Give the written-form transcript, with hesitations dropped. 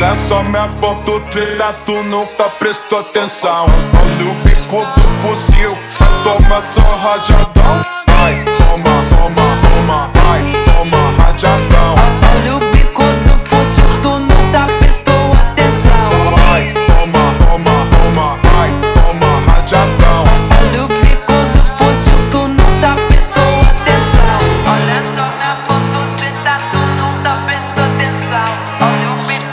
Olha só minha ponto trilha, tu nunca prestou atenção. Olha o bico do fuzil, toma só rajadão. Vai, toma, toma, toma, vai, toma rajadão. Olha o bico do fuzil, tu nunca prestou atenção. Vai, toma, toma, toma, vai, toma rajadão. Olha o bico do fuzil, tu nunca prestou atenção. Olha só minha ponto 30, tu nunca prestou atenção. Olha o bico